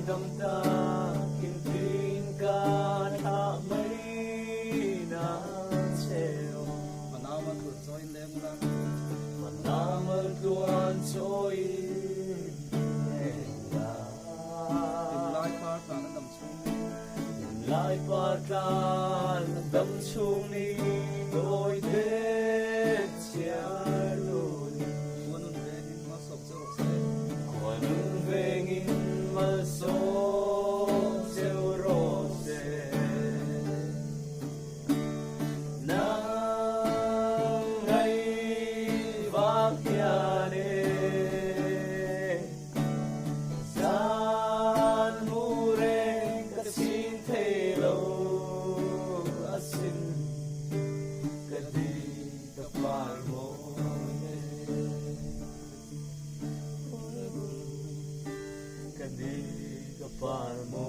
đầm ta kim tin ca tha mấy na treo mà nào mà tuột cho in lên ra mà na mà tuột cho in lại phát ra nó đầm xuống lại phát ra đầm xuống đi đôi thế chia lùi quân về nhưng mà sập sỡ sẽ quân về nghìn mà số siêu rose nắng ngày vác nhà đê gian mure kasin thelo asin kadi kapal mo kadi kapal mo